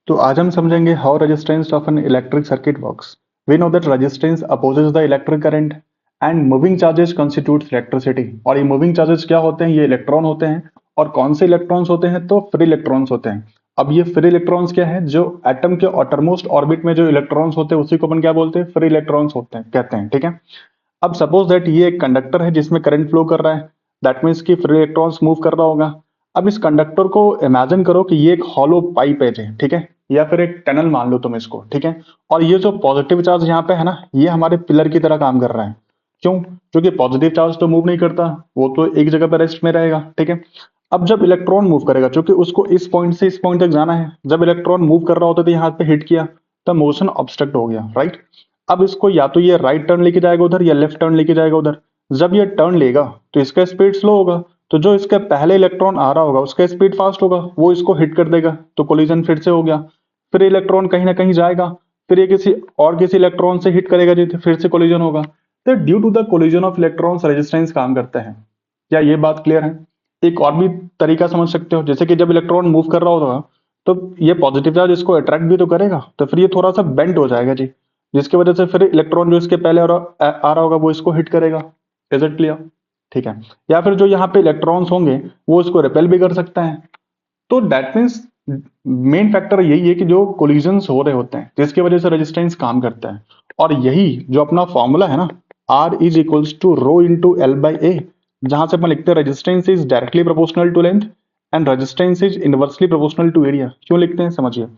तो आज हम समझेंगे how resistance of an electric circuit works. We know that resistance opposes the electric current and moving charges constitutes electricity. और ये moving charges क्या होते हैं? ये इलेक्ट्रॉन होते हैं। और कौन से इलेक्ट्रॉन्स होते हैं? तो फ्री इलेक्ट्रॉन्स होते हैं। अब ये फ्री इलेक्ट्रॉन्स क्या है? जो एटम के ऑटरमोस्ट ऑर्बिट में जो इलेक्ट्रॉन्स होते हैं उसी को अपन क्या बोलते हैं? फ्री इलेक्ट्रॉन्स होते हैं कहते हैं। ठीक है। अब सपोज दैट ये एक कंडक्टर है जिसमें करंट फ्लो कर रहा है। दैट मीन्स कि फ्री इलेक्ट्रॉन्स मूव कर रहा होगा। अब इस कंडक्टर को इमेजिन करो कि ये एक हॉलो पाइप है, ठीक है, या फिर एक टनल मान लो तुम इसको, ठीक है। और ये जो पॉजिटिव चार्ज यहाँ पे है ना, ये हमारे पिलर की तरह काम कर रहा है। क्यों? क्योंकि पॉजिटिव चार्ज तो मूव नहीं करता, वो तो एक जगह पर रेस्ट में रहेगा, ठीक है। अब जब इलेक्ट्रॉन मूव करेगा, क्योंकि उसको इस पॉइंट से इस पॉइंट तक जाना है, जब इलेक्ट्रॉन मूव कर रहा होता है तो यहाँ पे हिट किया तो मोशन ऑब्स्ट्रक्ट हो गया, राइट। अब इसको या तो ये राइट टर्न लेके जाएगा उधर या लेफ्ट टर्न लेके जाएगा उधर। जब ये टर्न लेगा तो इसका स्पीड स्लो होगा, तो जो इसके पहले इलेक्ट्रॉन आ रहा होगा उसका स्पीड फास्ट होगा, वो इसको हिट कर देगा, तो कोलिजन फिर से हो गया। फिर इलेक्ट्रॉन कहीं ना कहीं जाएगा, फिर ये किसी इलेक्ट्रॉन से हिट करेगा, जिससे फिर से कोलिजन होगा। तो due to the collision of electrons resistance काम करते हैं। क्या ये बात क्लियर है? एक और भी तरीका समझ सकते हो, जैसे कि जब इलेक्ट्रॉन मूव कर रहा होगा तो ये पॉजिटिव चार्ज इसको अट्रैक्ट भी तो करेगा, तो फिर ये थोड़ा सा बेंड हो जाएगा जी, जिसकी वजह से फिर इलेक्ट्रॉन जो इसके पहले आ रहा होगा वो इसको हिट करेगा। Is it clear? ठीक है। या फिर जो यहाँ पे इलेक्ट्रॉन्स होंगे वो इसको रिपेल भी कर सकते हैं। तो दैट मीन्स मेन फैक्टर यही है कि जो कोलिजन्स हो रहे होते हैं जिसकी वजह से रेजिस्टेंस काम करता है। और यही जो अपना फॉर्मूला है ना, R is equals to rho into L by A, जहां से अपन लिखते हैं resistance is directly proportional to length and resistance is inversely proportional to area. क्यों लिखते हैं समझिए।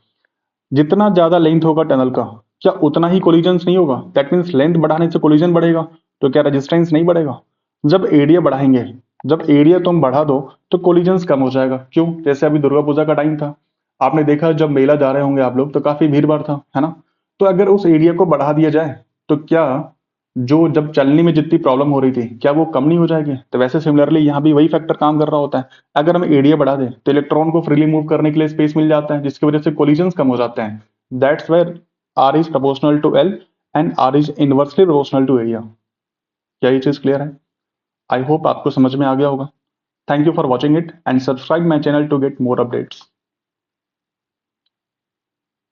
जितना ज्यादा लेंथ होगा टनल का, क्या उतना ही कोलिजन्स नहीं होगा? दैट मीन्स लेंथ बढ़ाने से कोलिजन बढ़ेगा, तो क्या रेजिस्टेंस नहीं बढ़ेगा? जब एरिया बढ़ाएंगे, जब एरिया तुम बढ़ा दो तो कोलिजन्स कम हो जाएगा। क्यों? जैसे अभी दुर्गा पूजा का टाइम था, आपने देखा जब मेला जा रहे होंगे आप लोग तो काफी भीड़ भाड़ था, है ना। तो अगर उस एरिया को बढ़ा दिया जाए तो क्या जो जब चलने में जितनी प्रॉब्लम हो रही थी क्या वो कम नहीं हो जाएगी? तो वैसे सिमिलरली यहाँ भी वही फैक्टर काम कर रहा होता है। अगर हम एरिया बढ़ा दें तो इलेक्ट्रॉन को फ्रीली मूव करने के लिए स्पेस मिल जाता है, जिसकी वजह से कोलिजन्स कम हो जाते हैं। That's where R is proportional to L and R is inversely proportional to area. क्या ये चीज क्लियर है? आई होप आपको समझ में आ गया होगा। Thank you for watching it and subscribe my channel to get more updates.